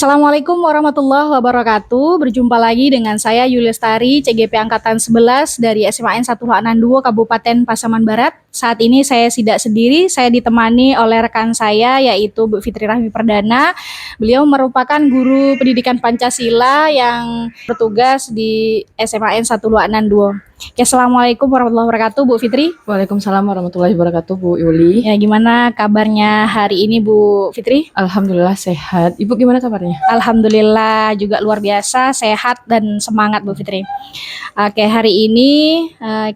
Assalamualaikum warahmatullahi wabarakatuh. Berjumpa lagi dengan saya Yulestari, CGP Angkatan 11 dari SMAN 162 Kabupaten Pasaman Barat. Saat ini saya tidak sendiri, saya ditemani oleh rekan saya yaitu Bu Fitri Rahmi Perdana. Beliau merupakan guru pendidikan Pancasila yang bertugas di SMAN 162. Oke, Assalamualaikum warahmatullahi wabarakatuh, Bu Fitri. Waalaikumsalam warahmatullahi wabarakatuh, Bu Yuli. Ya, gimana kabarnya hari ini, Bu Fitri? Alhamdulillah sehat. Ibu gimana kabarnya? Alhamdulillah juga luar biasa, sehat dan semangat, Bu Fitri. Oke, hari ini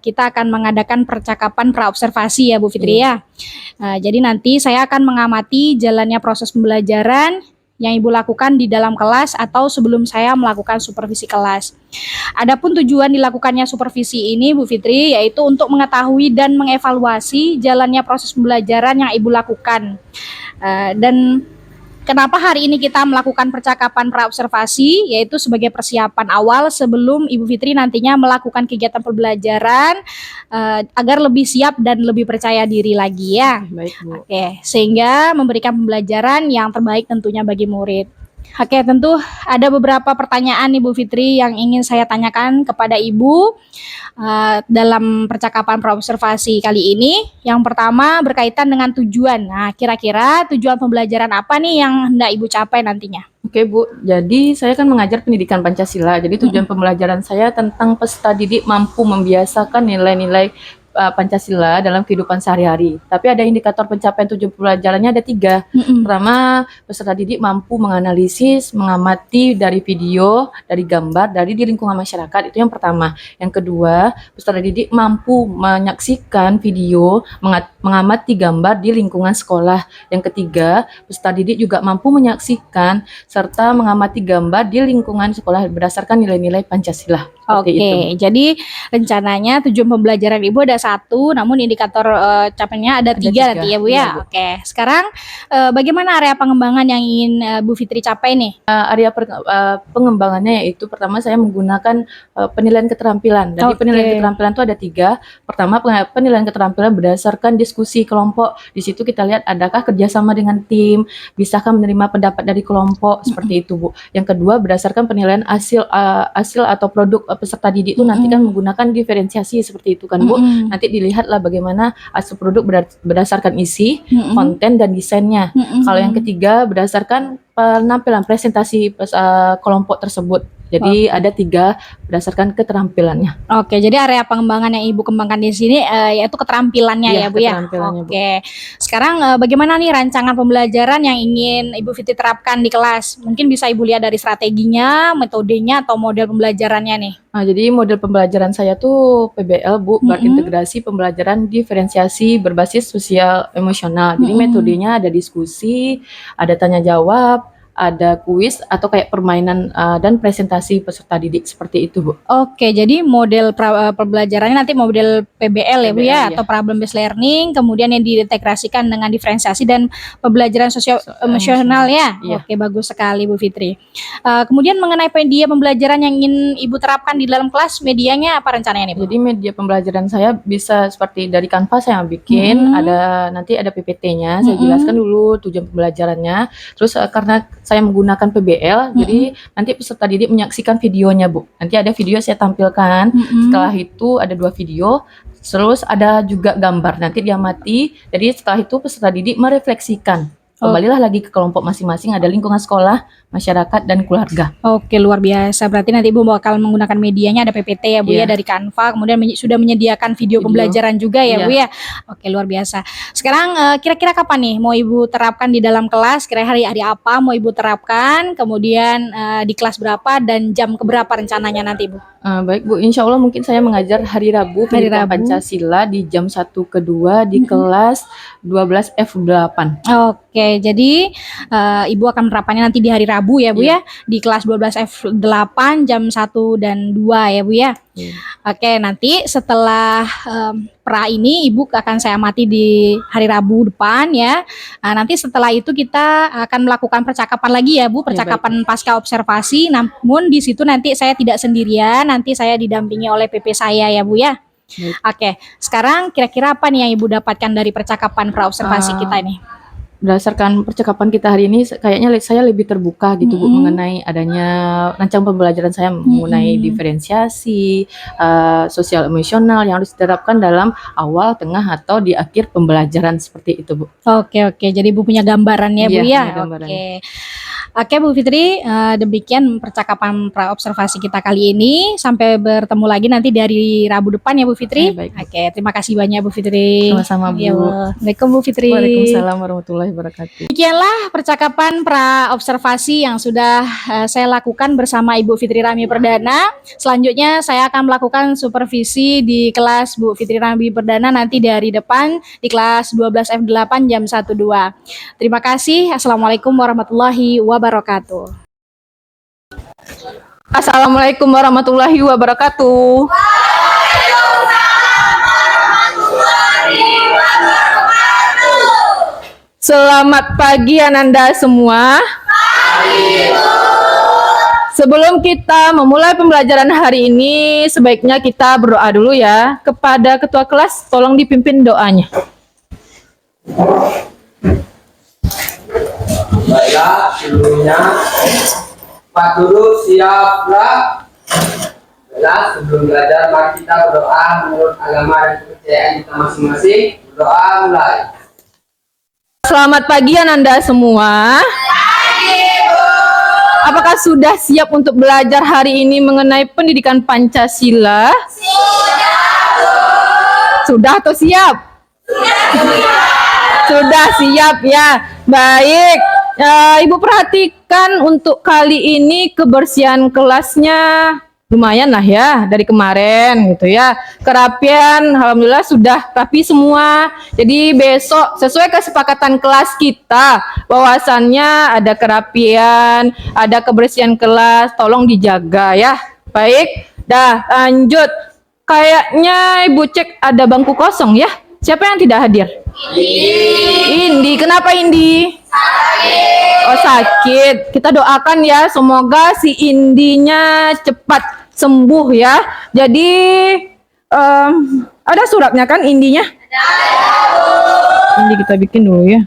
kita akan mengadakan percakapan praobservasi ya, Bu Fitri ya. Jadi nanti saya akan mengamati jalannya proses pembelajaran yang Ibu lakukan di dalam kelas atau sebelum saya melakukan supervisi kelas. Adapun tujuan dilakukannya supervisi ini, Bu Fitri, yaitu untuk mengetahui dan mengevaluasi jalannya proses pembelajaran yang Ibu lakukan. Dan kenapa hari ini kita melakukan percakapan praobservasi, yaitu sebagai persiapan awal sebelum Ibu Fitri nantinya melakukan kegiatan pembelajaran agar lebih siap dan lebih percaya diri lagi ya. Baik, Bu. Oke, sehingga memberikan pembelajaran yang terbaik tentunya bagi murid. Oke, tentu ada beberapa pertanyaan Ibu Fitri yang ingin saya tanyakan kepada Ibu dalam percakapan praobservasi kali ini. Yang pertama berkaitan dengan tujuan. Nah, kira-kira tujuan pembelajaran apa nih yang hendak Ibu capai nantinya? Oke, Bu. Jadi saya kan mengajar pendidikan Pancasila. Jadi tujuan pembelajaran saya tentang peserta didik mampu membiasakan nilai-nilai Pancasila dalam kehidupan sehari-hari. Tapi ada indikator pencapaian tujuan pembelajarannya ada 3. Pertama, peserta didik mampu menganalisis, mengamati dari video, dari gambar, dari di lingkungan masyarakat. Itu yang pertama. Yang kedua, peserta didik mampu menyaksikan video, mengamati gambar di lingkungan sekolah. Yang ketiga, peserta didik juga mampu menyaksikan serta mengamati gambar di lingkungan sekolah berdasarkan nilai-nilai Pancasila. Oke, jadi rencananya tujuan pembelajaran Ibu ada 1, namun indikator capaiannya ada 3 nanti ya Bu ya. Iya, Bu. Oke, sekarang bagaimana area pengembangan yang ingin Bu Fitri capai nih? Area pengembangannya yaitu pertama saya menggunakan penilaian keterampilan. Jadi penilaian keterampilan itu ada 3. Pertama, penilaian keterampilan berdasarkan diskusi kelompok. Di situ kita lihat adakah kerjasama dengan tim, bisakah menerima pendapat dari kelompok, seperti itu, Bu. Yang kedua, berdasarkan penilaian hasil atau produk peserta didik itu nanti kan menggunakan diferensiasi seperti itu kan, Bu. Nanti dilihatlah bagaimana hasil produk berdasarkan isi, konten dan desainnya. Kalau yang ketiga berdasarkan penampilan presentasi kelompok tersebut. Jadi ada 3 berdasarkan keterampilannya. Oke, jadi area pengembangan yang Ibu kembangkan di sini yaitu keterampilannya ya Bu ya. Keterampilannya, Bu. Oke. Sekarang bagaimana nih rancangan pembelajaran yang ingin Ibu Fitri terapkan di kelas? Mungkin bisa Ibu lihat dari strateginya, metodenya atau model pembelajarannya nih. Nah, jadi model pembelajaran saya tuh PBL, Bu, berintegrasi pembelajaran diferensiasi berbasis sosial emosional. Jadi metodenya ada diskusi, ada tanya jawab, ada kuis atau kayak permainan dan presentasi peserta didik seperti itu, Bu. Oke, jadi model pembelajarannya nanti model PBL ya Bu ya, PBL, atau problem based learning, kemudian yang diintegrasikan dengan diferensiasi dan pembelajaran sosial emosional ya. Iya. Oke, bagus sekali Bu Fitri. Kemudian mengenai media pembelajaran yang ingin Ibu terapkan di dalam kelas, medianya apa rencananya nih Bu? Jadi media pembelajaran saya bisa seperti dari Canva saya bikin, nanti ada PPT-nya, saya jelaskan dulu tujuan pembelajarannya. Terus karena saya menggunakan PBL, jadi nanti peserta didik menyaksikan videonya, Bu. Nanti ada video saya tampilkan. Setelah itu ada 2 video, terus ada juga gambar. Nanti diamati. Jadi setelah itu peserta didik merefleksikan. Kembalilah lagi ke kelompok masing-masing, ada lingkungan sekolah, masyarakat, dan keluarga. Oke, luar biasa. Berarti nanti Ibu bakal menggunakan medianya ada PPT ya Bu ya dari Canva, kemudian sudah menyediakan video pembelajaran juga ya Bu ya. Oke, luar biasa. Sekarang kira-kira kapan nih mau Ibu terapkan di dalam kelas? Kira-kira hari apa mau Ibu terapkan? Kemudian di kelas berapa dan jam keberapa rencananya nanti Bu? Baik, Bu, insya Allah mungkin saya mengajar hari Rabu pendidikan Pancasila di jam 1 ke 2 di kelas 12 F8. Oke, jadi Ibu akan menerapkannya nanti di hari Rabu ya Bu ya, di kelas 12 F8 jam 1 dan 2 ya Bu ya. Oke, nanti setelah pra ini Ibu akan saya amati di hari Rabu depan ya. Nanti setelah itu kita akan melakukan percakapan lagi ya Bu, percakapan pasca observasi. Namun di situ nanti saya tidak sendirian, nanti saya didampingi oleh PP saya ya Bu ya. Oke, sekarang kira-kira apa nih yang Ibu dapatkan dari percakapan praobservasi kita ini? berdasarkan percakapan kita hari ini, kayaknya saya lebih terbuka gitu Bu, mengenai adanya rancang pembelajaran saya mengenai diferensiasi, sosial emosional yang harus diterapkan dalam awal, tengah, atau di akhir pembelajaran seperti itu Bu. Oke, jadi Ibu punya gambaran ya Bu Iya, ya. punya gambaran. Oke Bu Fitri, demikian percakapan pra-observasi kita kali ini. Sampai bertemu lagi nanti dari Rabu depan ya Bu Fitri. Baik. Oke, terima kasih banyak Bu Fitri. Sama-sama Bu. Ya, Assalamualaikum Bu Fitri. Waalaikumsalam warahmatullahi wabarakatuh. Demikianlah percakapan pra-observasi yang sudah saya lakukan bersama Ibu Fitri Rami Perdana. Selanjutnya saya akan melakukan supervisi di kelas Bu Fitri Rami Perdana nanti dari depan di kelas 12F8 jam 12. Terima kasih. Assalamualaikum warahmatullahi wabarakatuh. Assalamualaikum warahmatullahi wabarakatuh. Selamat pagi Ananda semua. Sebelum kita memulai pembelajaran hari ini, sebaiknya kita berdoa dulu ya. Kepada ketua kelas, tolong dipimpin doanya. Baiklah, sebelumnya Pak Guru siaplah. Baiklah, sebelum belajar mari kita berdoa menurut agama dan kepercayaan kita masing-masing. Berdoa mulai. Selamat pagi Ananda semua. Apakah sudah siap untuk belajar hari ini mengenai pendidikan Pancasila? Sudah atau siap? Sudah siap ya. Baik. Ibu perhatikan untuk kali ini kebersihan kelasnya lumayan lah ya dari kemarin gitu ya. Kerapian alhamdulillah sudah rapi semua. Jadi besok sesuai kesepakatan kelas kita bahwasannya ada kerapian, ada kebersihan kelas, tolong dijaga ya. Baik. Dah lanjut. Kayaknya Ibu cek ada bangku kosong ya. Siapa yang tidak hadir? Indi. Kenapa Indi? Sakit. Oh sakit. Kita doakan ya, semoga si Indinya cepat sembuh ya. Jadi ada suratnya kan Indinya? Ada. Indi kita bikin dulu ya.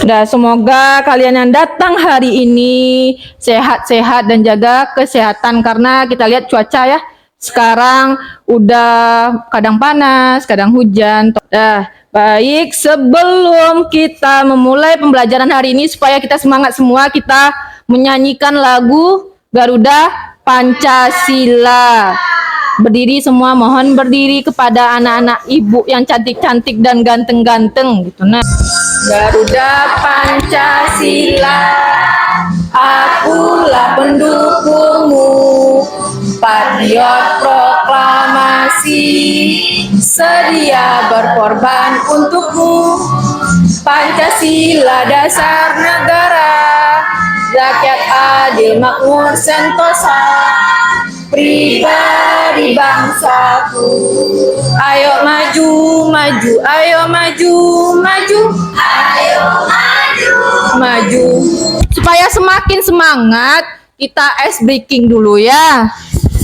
Nah, semoga kalian yang datang hari ini sehat-sehat dan jaga kesehatan karena kita lihat cuaca ya. Sekarang udah kadang panas, kadang hujan. Nah, baik, sebelum kita memulai pembelajaran hari ini supaya kita semangat semua, kita menyanyikan lagu Garuda Pancasila. Berdiri semua, mohon berdiri kepada anak-anak ibu yang cantik-cantik dan ganteng-ganteng gitu. Nah, Garuda Pancasila, akulah pendukungmu, patriot proklamasi, sedia berkorban untukmu. Pancasila dasar negara, rakyat adil makmur sentosa, pribadi bangsaku. Ayo maju, maju, ayo maju, maju, ayo maju, maju. Supaya semakin semangat, kita ice breaking dulu ya.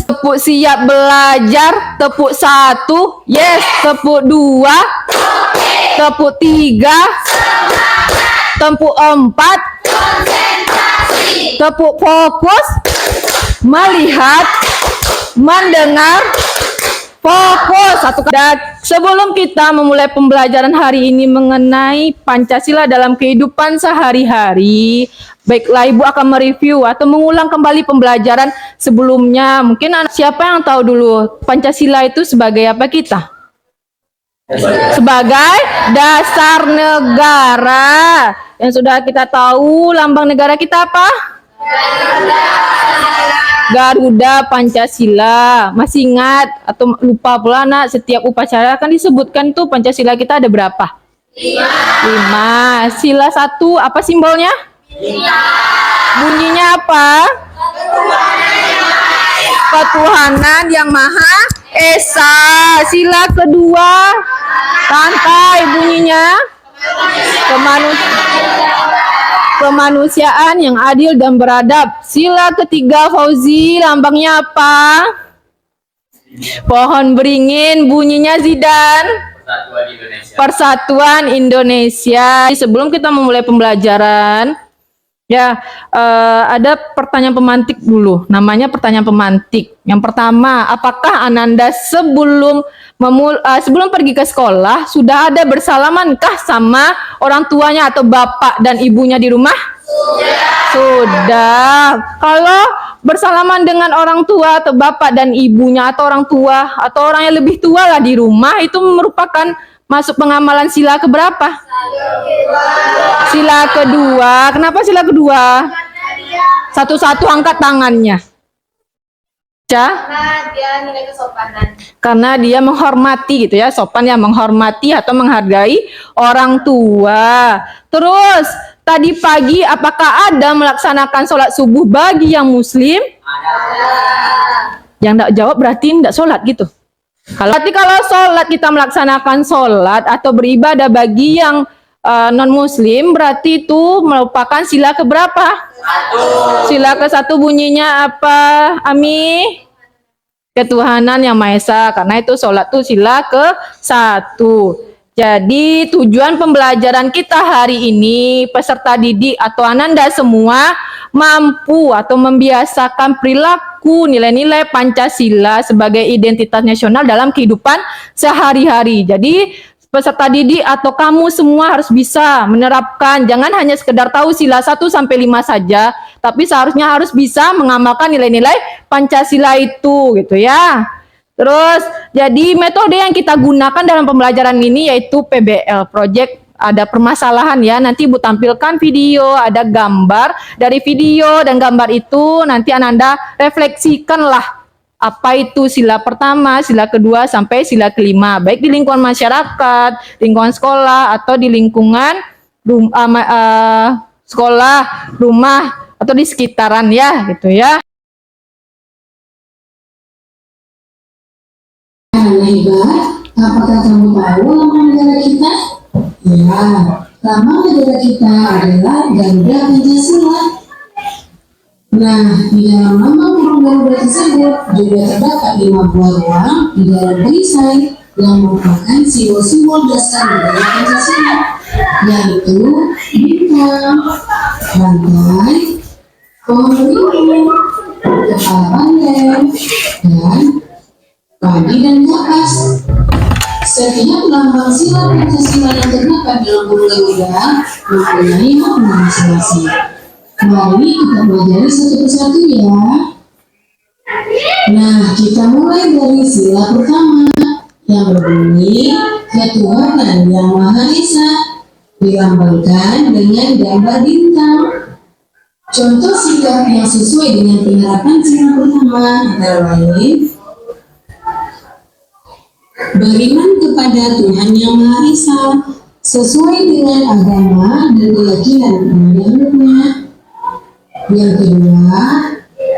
Tepuk siap belajar, tepuk 1, yes, tepuk 2, tepuk 3, tepuk 4, tepuk fokus, melihat, mendengar, fokus. Dan sebelum kita memulai pembelajaran hari ini mengenai Pancasila dalam kehidupan sehari-hari, baiklah Ibu akan mereview atau mengulang kembali pembelajaran sebelumnya. Mungkin siapa yang tahu dulu Pancasila itu sebagai apa kita? Sebagai dasar negara. Yang sudah kita tahu lambang negara kita apa? Garuda Pancasila. Masih ingat atau lupa pula nak, setiap upacara kan disebutkan tuh Pancasila kita ada berapa? 5. Sila 1 apa simbolnya? Bunyinya apa? Ketuhanan yang Maha Esa. Sila kedua santai bunyinya. Kemanusiaan yang adil dan beradab. Sila ketiga Fauzi, lambangnya apa? Pohon beringin, bunyinya Zidan. Persatuan Indonesia. Persatuan Indonesia. Sebelum kita memulai pembelajaran, ya ada pertanyaan pemantik dulu. Namanya pertanyaan pemantik. Yang pertama, apakah Ananda sebelum pergi ke sekolah sudah ada bersalamankah sama orang tuanya atau bapak dan ibunya di rumah? Sudah. Kalau bersalaman dengan orang tua atau bapak dan ibunya atau orang tua atau orang yang lebih tua lah di rumah, itu merupakan masuk pengamalan sila keberapa? Sila kedua. Kenapa sila kedua? Satu-satu angkat tangannya. Karena dia nilai kesopanan. Karena dia menghormati gitu ya, sopan ya, menghormati atau menghargai orang tua. Terus tadi pagi apakah ada melaksanakan sholat subuh bagi yang muslim? Yang enggak jawab berarti enggak sholat gitu. Kalau sholat kita melaksanakan sholat atau beribadah bagi yang non muslim, berarti itu merupakan sila keberapa? Sila ke-1 bunyinya apa, Ami? Ketuhanan yang Maha Esa. Karena itu sholat itu sila ke-1. Jadi tujuan pembelajaran kita hari ini, peserta didik atau Ananda semua mampu atau membiasakan perilaku nilai-nilai Pancasila sebagai identitas nasional dalam kehidupan sehari-hari. Jadi peserta didik atau kamu semua harus bisa menerapkan, jangan hanya sekedar tahu sila 1 sampai 5 saja, tapi seharusnya harus bisa mengamalkan nilai-nilai Pancasila itu gitu ya. Terus jadi metode yang kita gunakan dalam pembelajaran ini yaitu PBL, Project ada permasalahan ya. Nanti Ibu tampilkan video, ada gambar. Dari video dan gambar itu nanti Ananda refleksikanlah apa itu sila pertama, sila kedua, sampai sila kelima, baik di lingkungan masyarakat, lingkungan sekolah, atau di lingkungan sekolah, rumah, atau di sekitaran ya, gitu ya. Hebat, apakah kamu tahu lambang negara kita? Ya, lambang negara kita adalah Garuda Pancasila. Nah, di dalam lambang burung Garuda tersebut juga terdapat 5 buah ruang di dalam perisai yang merupakan simbol-simbol dasar negara Pancasila, yaitu bintang, rantai, pohon beringin, kepala pandai, dan padi dan kapas. Setiap lambang sila Pancasila yang terdapat dalam burung Garuda mempunyai makna masing-masing. Mari kita pelajari satu persatu ya. Nah, kita mulai dari sila pertama yang berbunyi Ketuhanan yang Maha Esa, dilambangkan dengan gambar bintang. Contoh sikap yang sesuai dengan penerapan sila pertama antara lain beriman kepada Tuhan yang Maha Esa sesuai dengan agama dan keyakinan menurutnya. Yang kedua,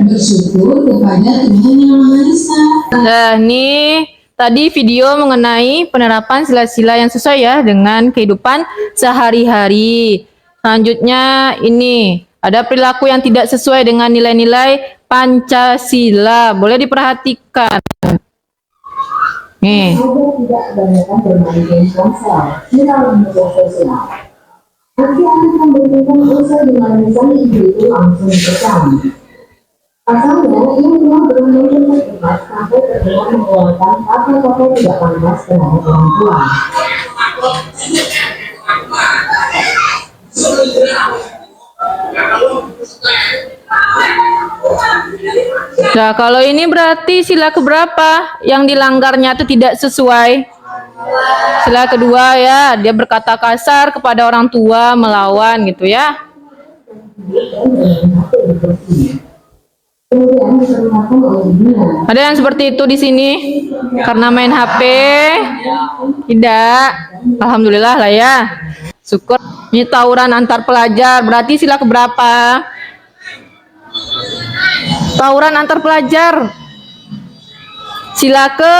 bersyukur kepada Tuhan yang Maha Esa. Nah, ini tadi video mengenai penerapan sila-sila yang sesuai ya dengan kehidupan sehari-hari. Selanjutnya ini ada perilaku yang tidak sesuai dengan nilai-nilai Pancasila. Boleh diperhatikan. Nih. Tidak kebanyakan bermain game ponsel, melalui media sosial. Nanti akan memberikan usaha di mana misalnya itu langsung dipesan. Pasalnya, ia memang belum mungkin terlibat sampai terdengar mengeluarkan kata-kata tidak pantas terhadap orang tua. Nah, kalau ini berarti sila keberapa yang dilanggarnya itu tidak sesuai? Sila kedua ya, dia berkata kasar kepada orang tua, melawan gitu ya. Ada yang seperti itu di sini karena main HP? Tidak. Alhamdulillah lah ya. Syukur. Ini tawuran antar pelajar, berarti sila keberapa? Tawuran antar pelajar. Sila ke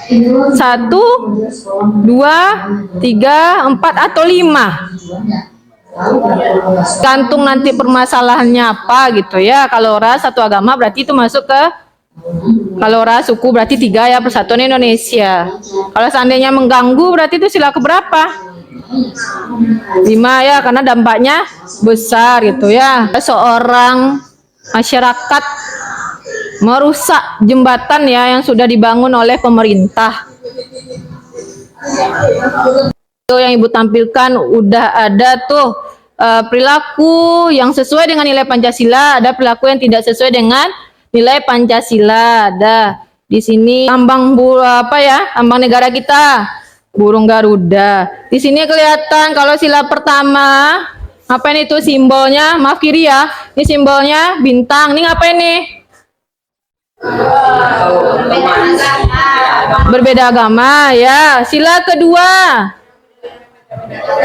1, 2, 3, 4 atau 5. Gantung nanti permasalahannya apa gitu ya. Kalau ras satu agama berarti itu masuk ke Kalau ras suku berarti 3 ya, Persatuan Indonesia. Kalau seandainya mengganggu berarti itu sila keberapa? 5 ya, karena dampaknya besar gitu ya. Seorang masyarakat merusak jembatan ya yang sudah dibangun oleh pemerintah. Itu yang Ibu tampilkan udah ada tuh perilaku yang sesuai dengan nilai Pancasila, ada perilaku yang tidak sesuai dengan nilai Pancasila. Ada di sini lambang lambang negara kita, burung Garuda. Di sini kelihatan kalau sila pertama, ngapain itu simbolnya? Maaf kiri ya. Ini simbolnya bintang. Ini ngapain nih? Berbeda agama ya. Sila kedua,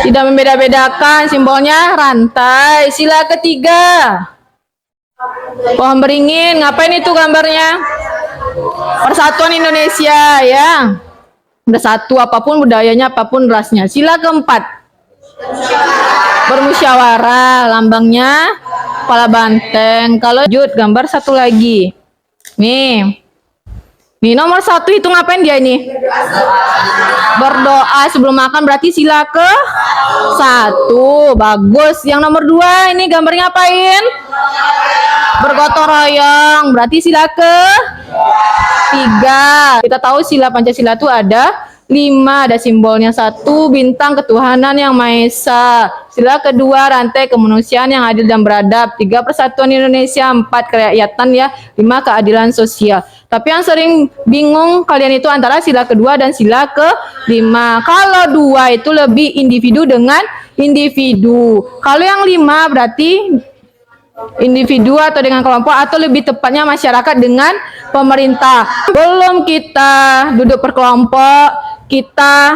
tidak membeda-bedakan, simbolnya rantai. Sila ketiga, pohon beringin. Ngapain itu gambarnya? Persatuan Indonesia ya. Bersatu apapun budayanya, apapun rasnya. Sila keempat, bermusyawarah, lambangnya kepala banteng. Kalau lanjut gambar satu lagi. Nih nomor 1 itu ngapain dia ini? Berdoa sebelum makan, berarti sila ke 1. Bagus. Yang nomor 2 ini gambarnya ngapain? Bergotong royong, berarti sila ke 3. Kita tahu sila Pancasila itu ada 5, ada simbolnya 1, bintang ketuhanan yang Maha Esa. Sila kedua, rantai kemanusiaan yang adil dan beradab. 3, persatuan Indonesia. 4, kerakyatan ya. 5, keadilan sosial. Tapi yang sering bingung kalian itu antara sila kedua dan sila ke-5. Kalau 2 itu lebih individu dengan individu. Kalau yang 5 berarti individu atau dengan kelompok, atau lebih tepatnya masyarakat dengan pemerintah. Belum kita duduk berkelompok, kita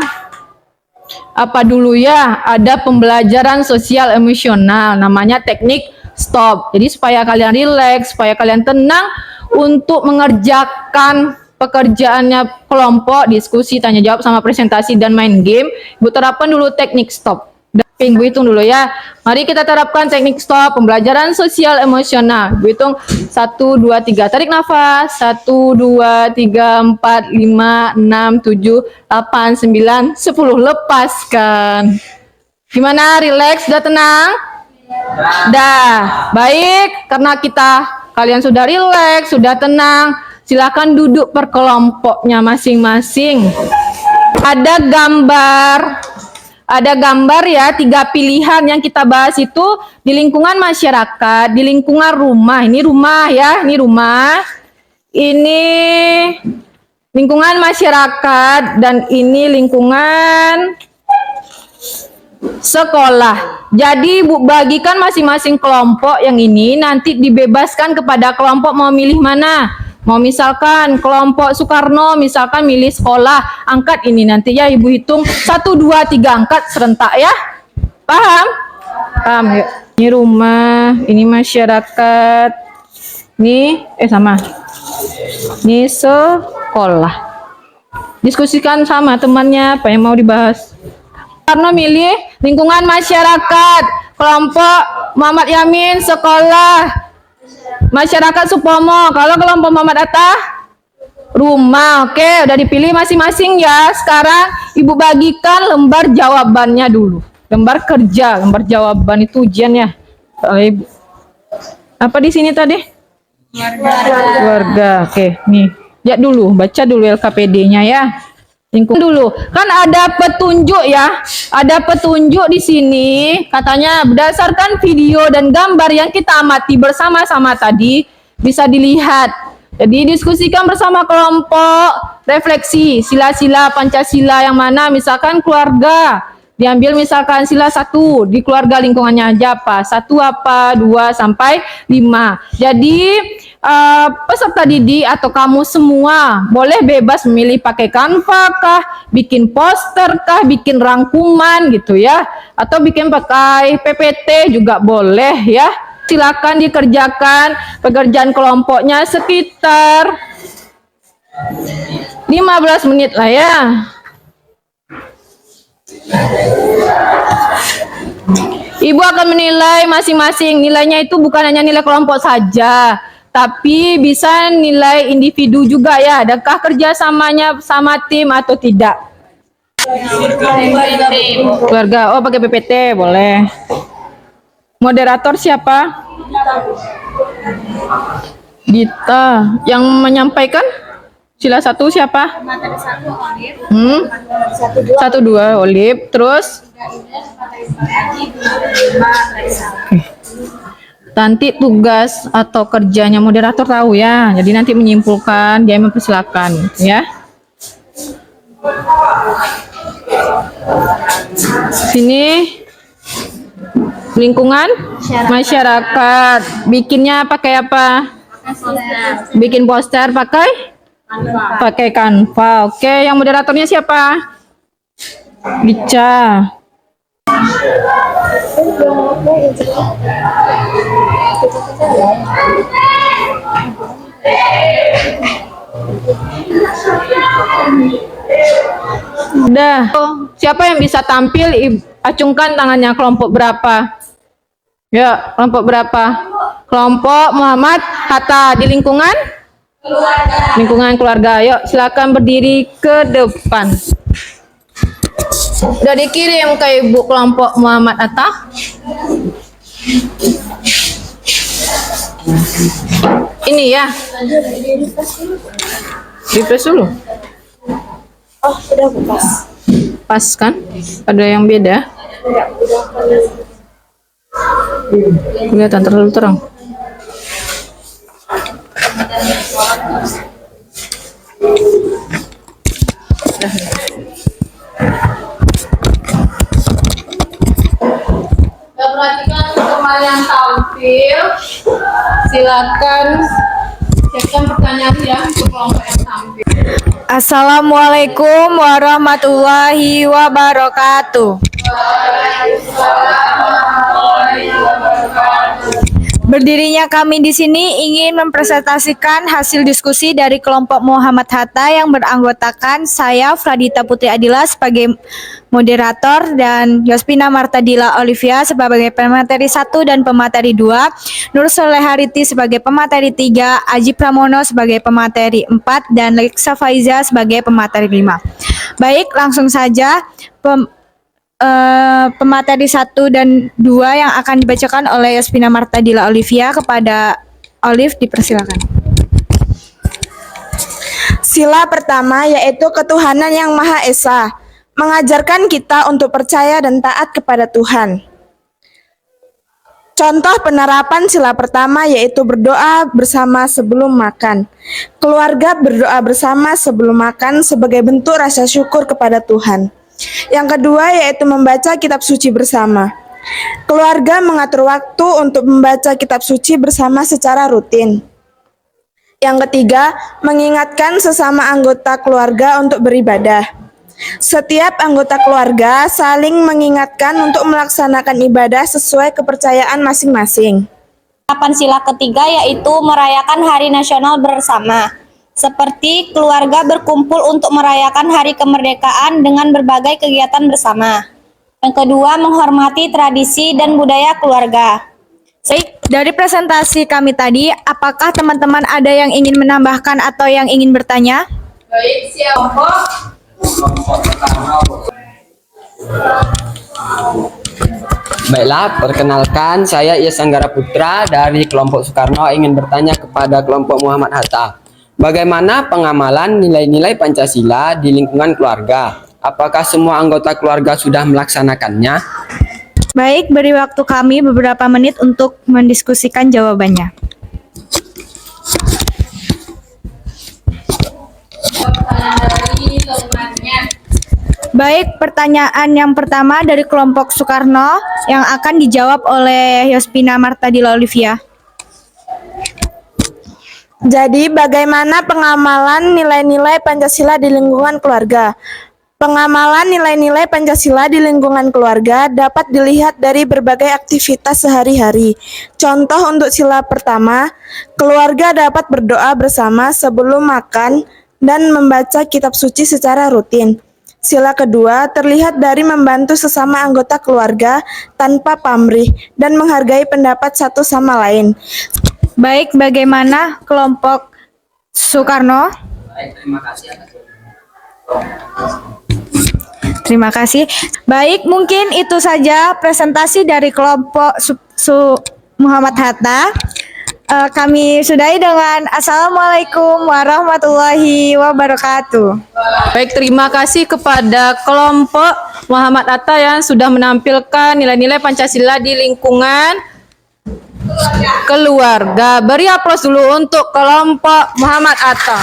apa dulu ya, ada pembelajaran sosial emosional namanya teknik stop. Jadi supaya kalian rileks, supaya kalian tenang untuk mengerjakan pekerjaannya kelompok, diskusi, tanya jawab sama presentasi dan main game, Ibu terapkan dulu teknik stop. Ibu hitung dulu ya. Mari kita terapkan teknik stop, pembelajaran sosial emosional. Ibu hitung 1, 2, 3. Tarik nafas. 1, 2, 3, 4, 5, 6, 7, 8, 9, 10. Lepaskan. Gimana? Relax? Sudah tenang? Dah. Baik. Karena kalian sudah relax, sudah tenang, silakan duduk per kelompoknya masing-masing. Ada gambar ya, 3 pilihan yang kita bahas itu di lingkungan masyarakat, di lingkungan rumah. Ini rumah ya, ini rumah. Ini lingkungan masyarakat dan ini lingkungan sekolah. Jadi Bu bagikan masing-masing kelompok yang ini, nanti dibebaskan kepada kelompok mau milih mana. Mau misalkan kelompok Soekarno, misalkan milih sekolah, angkat ini nanti ya Ibu hitung 1, 2, 3 angkat serentak ya. Paham? Paham ya. Ini rumah, ini masyarakat. Ini sama. Ini sekolah. Diskusikan sama temannya apa yang mau dibahas. Karena milih lingkungan masyarakat, kelompok Muhammad Yamin sekolah, masyarakat Supomo. Kalau kelompok Muhammad Atta rumah. Oke, udah dipilih masing-masing ya. Sekarang Ibu bagikan lembar jawabannya dulu. Lembar kerja, lembar jawaban itu ujian ya. Ibu. Apa di sini tadi? Keluarga. Oke, nih. Lihat dulu, baca dulu LKPD-nya ya. Lingkup dulu. Kan ada petunjuk ya. Ada petunjuk di sini. Katanya berdasarkan video dan gambar yang kita amati bersama-sama tadi bisa dilihat. Jadi diskusikan bersama kelompok, refleksi sila-sila Pancasila yang mana, misalkan keluarga. Diambil misalkan sila 1, di keluarga lingkungannya aja apa? 1 apa? 2 sampai 5. Jadi peserta didik atau kamu semua boleh bebas memilih pakai Canva kah, bikin poster kah, bikin rangkuman gitu ya, atau bikin pakai PPT juga boleh ya. Silakan dikerjakan pekerjaan kelompoknya sekitar 15 menit lah ya. Ibu akan menilai masing-masing. Nilainya itu bukan hanya nilai kelompok saja, tapi bisa nilai individu juga ya. Adakah kerjasamanya sama tim atau tidak? Keluarga. Oh, pakai PPT boleh. Moderator siapa? Dita. Yang menyampaikan? Sila 1 siapa? Satu dua Olip. Terus? Nanti tugas atau kerjanya moderator tahu ya. Jadi nanti menyimpulkan, dia mempersilakan ya. Sini lingkungan masyarakat. Bikinnya pakai apa? Bikin poster pakai Canva. Oke, yang moderatornya siapa? Bica. Udah. Siapa yang bisa tampil? Acungkan tangannya. Kelompok berapa? Ya, kelompok berapa? Kelompok Muhammad Hatta di lingkungan? Lingkungan keluarga. Yuk, silakan berdiri ke depan. Udah dikirim ke Ibu kelompok Muhammad Hatta? Ini ya. Refresh dulu. Oh, sudah pas. Pas kan? Ada yang beda? Kelihatan terlalu terang. Perhatikan teman yang tampil. Silakan siapkan pertanyaan ya untuk kelompok yang tampil. Assalamualaikum warahmatullahi wabarakatuh. Berdirinya kami di sini ingin mempresentasikan hasil diskusi dari kelompok Muhammad Hatta yang beranggotakan saya Fradita Putri Adila sebagai moderator dan Yospina Martadila Olivia sebagai pemateri 1 dan pemateri 2, Nur Solehariti sebagai pemateri 3, Aji Pramono sebagai pemateri 4, dan Leksa Faiza sebagai pemateri 5. Baik, langsung saja pemateri 1 dan 2 yang akan dibacakan oleh Yospina Martadila Olivia. Kepada Olive dipersilakan. Sila pertama yaitu ketuhanan yang Maha Esa, mengajarkan kita untuk percaya dan taat kepada Tuhan. Contoh penerapan sila pertama yaitu berdoa bersama sebelum makan. Keluarga berdoa bersama sebelum makan sebagai bentuk rasa syukur kepada Tuhan. Yang kedua yaitu membaca kitab suci bersama. Keluarga mengatur waktu untuk membaca kitab suci bersama secara rutin. Yang ketiga, mengingatkan sesama anggota keluarga untuk beribadah. Setiap anggota keluarga saling mengingatkan untuk melaksanakan ibadah sesuai kepercayaan masing-masing. Penerapan sila ketiga yaitu merayakan Hari Nasional bersama. Seperti keluarga berkumpul untuk merayakan Hari Kemerdekaan dengan berbagai kegiatan bersama. Yang kedua, menghormati tradisi dan budaya keluarga. Baik, dari presentasi kami tadi, apakah teman-teman ada yang ingin menambahkan atau yang ingin bertanya? Baik, siapa? Baiklah, perkenalkan saya Ias Anggara Putra dari kelompok Soekarno ingin bertanya kepada kelompok Muhammad Hatta. Bagaimana pengamalan nilai-nilai Pancasila di lingkungan keluarga? Apakah semua anggota keluarga sudah melaksanakannya? Baik, beri waktu kami beberapa menit untuk mendiskusikan jawabannya. Baik, pertanyaan yang pertama dari kelompok Soekarno yang akan dijawab oleh Yospina Martadila Olivia. Jadi, bagaimana pengamalan nilai-nilai Pancasila di lingkungan keluarga? Pengamalan nilai-nilai Pancasila di lingkungan keluarga dapat dilihat dari berbagai aktivitas sehari-hari. Contoh untuk sila pertama, keluarga dapat berdoa bersama sebelum makan dan membaca kitab suci secara rutin. Sila kedua terlihat dari membantu sesama anggota keluarga tanpa pamrih dan menghargai pendapat satu sama lain. Baik, bagaimana kelompok Soekarno? Baik, terima kasih atas Terima kasih. Baik, mungkin itu saja presentasi dari kelompok Muhammad Hatta. Kami sudahi dengan Assalamualaikum warahmatullahi wabarakatuh. Baik, terima kasih kepada kelompok Muhammad Hatta yang sudah menampilkan nilai-nilai Pancasila di lingkungan keluarga. Beri aplaus dulu untuk kelompok Muhammad Hatta.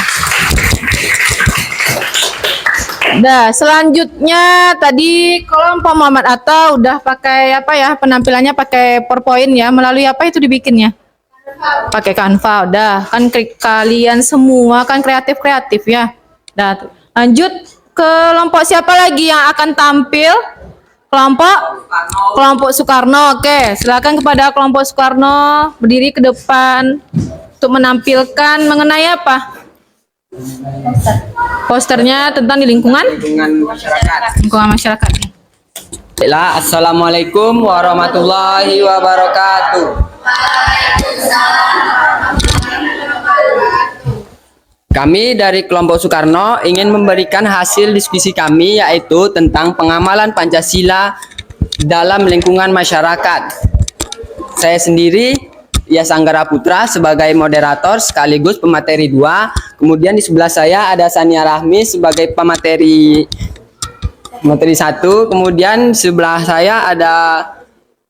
Nah, selanjutnya tadi kelompok Muhammad Hatta udah pakai apa ya, penampilannya pakai PowerPoint ya, melalui apa itu dibikinnya? Pakai Canva. Udah, kan kalian semua kan kreatif ya. Nah, lanjut ke kelompok siapa lagi yang akan tampil? Kelompok Soekarno. Oke, silakan kepada kelompok Soekarno berdiri ke depan untuk menampilkan mengenai apa? Posternya tentang di lingkungan masyarakat. lingkungan masyarakat. Baiklah, Assalamualaikum warahmatullahi wabarakatuh. Kami dari kelompok Soekarno ingin memberikan hasil diskusi kami yaitu tentang pengamalan Pancasila dalam lingkungan masyarakat. Saya sendiri Yas Anggara Putra sebagai moderator sekaligus pemateri 2. Kemudian di sebelah saya ada Sania Rahmi sebagai pemateri 1. Kemudian di sebelah saya ada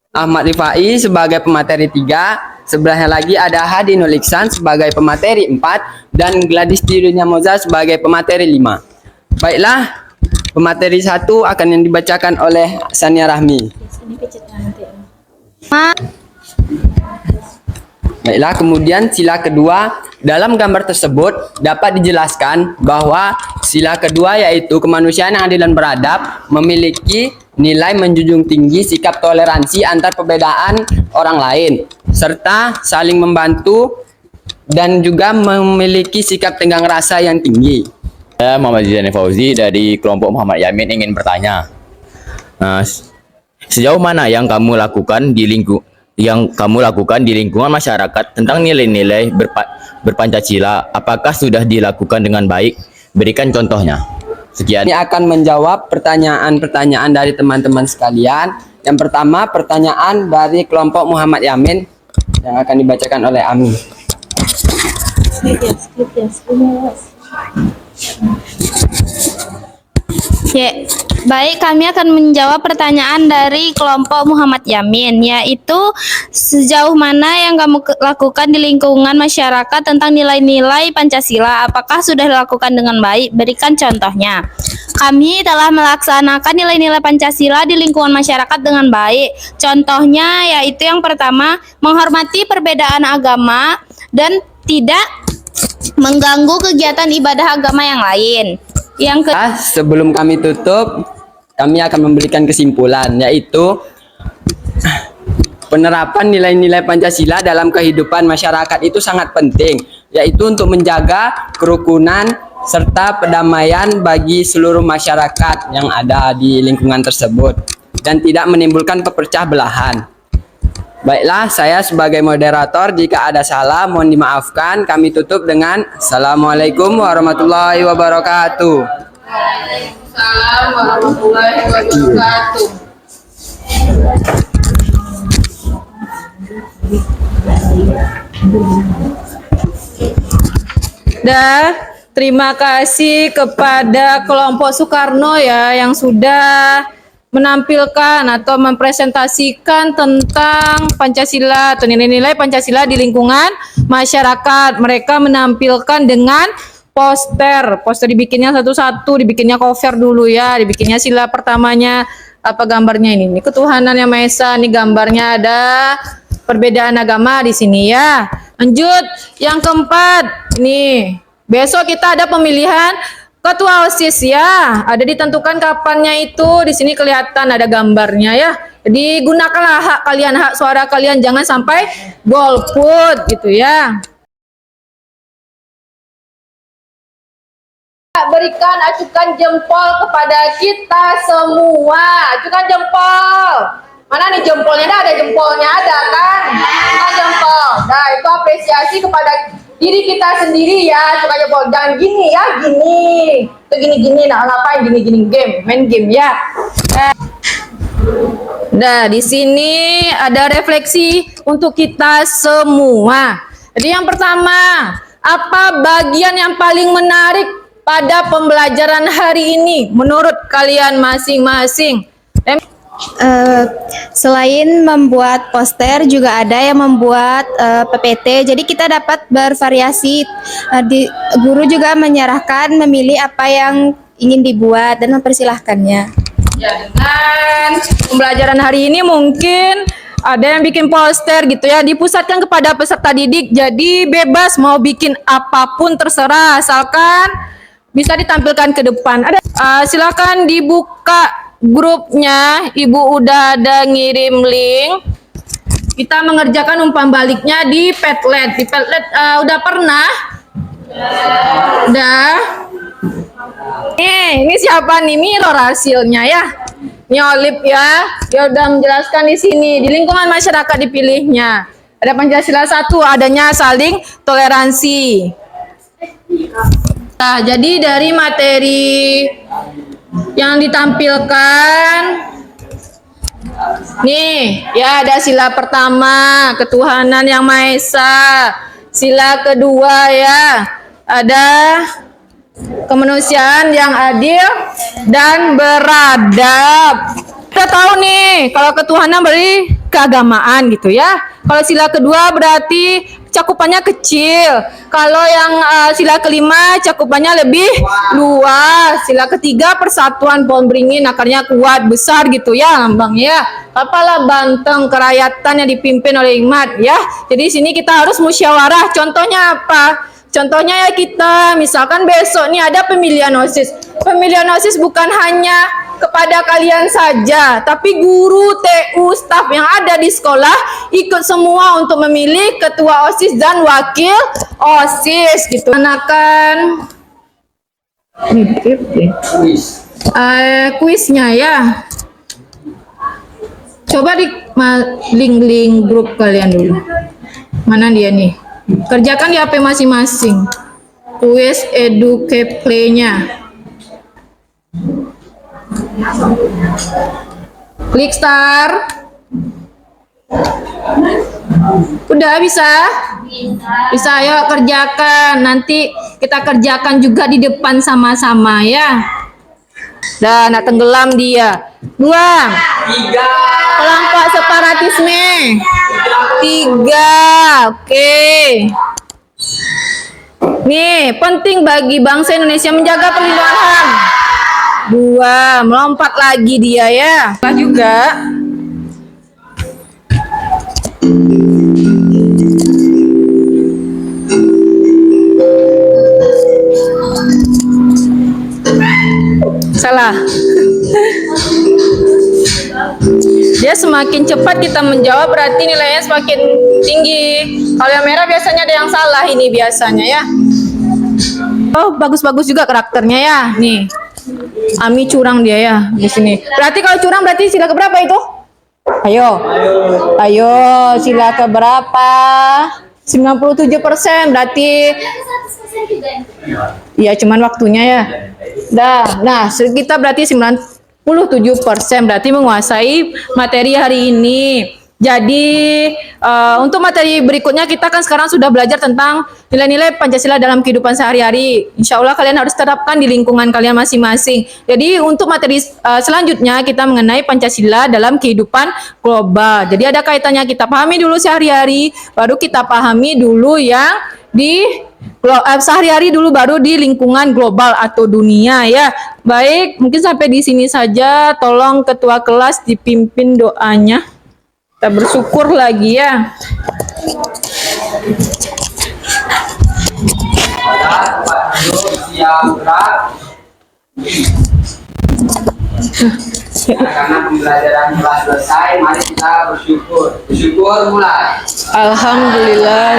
Ahmad Rifai sebagai pemateri 3. Sebelahnya lagi ada Hadi Nuliksan sebagai pemateri 4 dan Gladys Tirunya Moza sebagai pemateri 5. Baiklah, pemateri 1 akan yang dibacakan oleh Sania Rahmi. Baiklah, kemudian sila kedua. Dalam gambar tersebut dapat dijelaskan bahwa sila kedua yaitu kemanusiaan yang adil dan beradab memiliki nilai menjunjung tinggi sikap toleransi antar perbedaan orang lain serta saling membantu dan juga memiliki sikap tenggang rasa yang tinggi. Saya Muhammad Zidane Fauzi dari kelompok Muhammad Yamin ingin bertanya, sejauh mana yang kamu lakukan di lingkungan masyarakat tentang nilai-nilai berpancasila, apakah sudah dilakukan dengan baik? Berikan contohnya. Sekian. Ini akan menjawab pertanyaan-pertanyaan dari teman-teman sekalian. Yang pertama, pertanyaan dari kelompok Muhammad Yamin yang akan dibacakan oleh Ami. Ya, baik, kami akan menjawab pertanyaan dari kelompok Muhammad Yamin, yaitu sejauh mana yang kamu lakukan di lingkungan masyarakat tentang nilai-nilai Pancasila, apakah sudah dilakukan dengan baik? Berikan contohnya. Kami telah melaksanakan nilai-nilai Pancasila di lingkungan masyarakat dengan baik. Contohnya yaitu yang pertama, menghormati perbedaan agama dan tidak mengganggu kegiatan ibadah agama yang lain. Yang Sebelum kami tutup, kami akan memberikan kesimpulan, yaitu penerapan nilai-nilai Pancasila dalam kehidupan masyarakat itu sangat penting, yaitu untuk menjaga kerukunan serta perdamaian bagi seluruh masyarakat yang ada di lingkungan tersebut dan tidak menimbulkan pepecah belahan. Baiklah, saya sebagai moderator, jika ada salah mohon dimaafkan. Kami tutup dengan Assalamualaikum warahmatullahi wabarakatuh. Waalaikumsalam warahmatullahi wabarakatuh. Terima kasih kepada kelompok Soekarno ya yang sudah menampilkan atau mempresentasikan tentang Pancasila atau nilai-nilai Pancasila di lingkungan masyarakat. Mereka menampilkan dengan poster dibikinnya satu-satu, dibikinnya cover dulu ya, dibikinnya sila pertamanya apa gambarnya ini ketuhanan yang Maha Esa, ini gambarnya ada perbedaan agama di sini ya. Lanjut yang keempat, ini besok kita ada pemilihan Ketua OSIS ya, ada ditentukan kapannya itu, di sini kelihatan ada gambarnya ya. Jadi gunakanlah hak kalian, hak suara kalian, jangan sampai golput gitu ya. Berikan, acukan jempol kepada kita semua, acukan jempol. Mana nih jempolnya? Ada jempolnya, ada kan? Acukan jempol. Nah, itu apresiasi kepada diri kita sendiri ya. Coba coba jangan gini ya, gini. Itu gini-gini, nah ngapain gini-gini game, main game ya. Nah, di sini ada refleksi untuk kita semua. Jadi yang pertama, apa bagian yang paling menarik pada pembelajaran hari ini menurut kalian masing-masing? Selain membuat poster, juga ada yang membuat PPT. Jadi kita dapat bervariasi. Guru juga menyerahkan memilih apa yang ingin dibuat dan mempersilahkannya. Ya, dengan pembelajaran hari ini mungkin ada yang bikin poster gitu ya, dipusatkan kepada peserta didik. Jadi bebas mau bikin apapun terserah, asalkan bisa ditampilkan ke depan. Silakan dibuka grupnya, Ibu udah ada ngirim link. Kita mengerjakan umpan baliknya di Padlet. Di Padlet udah pernah? Udah. Ini siapa nih? Mirror hasilnya ya. Ini Olip ya. Dia udah menjelaskan di sini. Di lingkungan masyarakat dipilihnya. Ada Pancasila 1, adanya saling toleransi. Nah, jadi dari materi yang ditampilkan nih ya, ada sila pertama ketuhanan yang Maha Esa, sila kedua ya ada kemanusiaan yang adil dan beradab. Kita tahu nih kalau ketuhanan berarti keagamaan gitu ya. Kalau sila kedua berarti cakupannya kecil. Kalau yang sila kelima cakupannya lebih luas. Sila ketiga persatuan pohon beringin akarnya kuat besar gitu ya lambangnya. Apalah Banteng kerakyatan yang dipimpin oleh hikmat ya. Jadi sini kita harus musyawarah. Contohnya apa? Contohnya ya kita misalkan besok nih ada pemilihan OSIS. Pemilihan OSIS bukan hanya kepada kalian saja, tapi guru, TU, staf yang ada di sekolah ikut semua untuk memilih ketua OSIS dan wakil OSIS gitu. Anakan kuisnya ya. Coba di link grup kalian dulu. Mana dia nih? Kerjakan di HP masing-masing. Kuis Educaplay-nya. Klik start. Udah bisa? Bisa, ayo kerjakan. Nanti kita kerjakan juga di depan sama-sama ya. Dan tenggelam dia. Buang. 3. Kelompok separatisme. 3. Oke. Nih, penting bagi bangsa Indonesia menjaga perlindungan HAM. 2. Melompat lagi dia ya. Juga. Salah. Dia semakin cepat kita menjawab berarti nilainya semakin tinggi. Kalau yang merah biasanya ada yang salah ini biasanya ya. Oh, bagus-bagus juga karakternya ya. Nih. Ami curang dia ya di sini. Berarti kalau curang berarti sila keberapa itu? Ayo. Ayo, sila keberapa? 97% berarti. Ya, cuman waktunya ya. Nah, kita berarti 97% berarti menguasai materi hari ini. Jadi untuk materi berikutnya kita kan sekarang sudah belajar tentang nilai-nilai Pancasila dalam kehidupan sehari-hari. Insya Allah kalian harus terapkan di lingkungan kalian masing-masing. Jadi untuk materi selanjutnya kita mengenai Pancasila dalam kehidupan global. Jadi ada kaitannya, kita pahami dulu sehari-hari, baru kita pahami dulu yang di sehari-hari dulu, baru di lingkungan global atau dunia ya. Baik, mungkin sampai di sini saja. Tolong ketua kelas dipimpin doanya. Kita bersyukur lagi ya. Siap gerak. Karena pembelajaran telah selesai, mari kita bersyukur. Bersyukur mulai. Alhamdulillah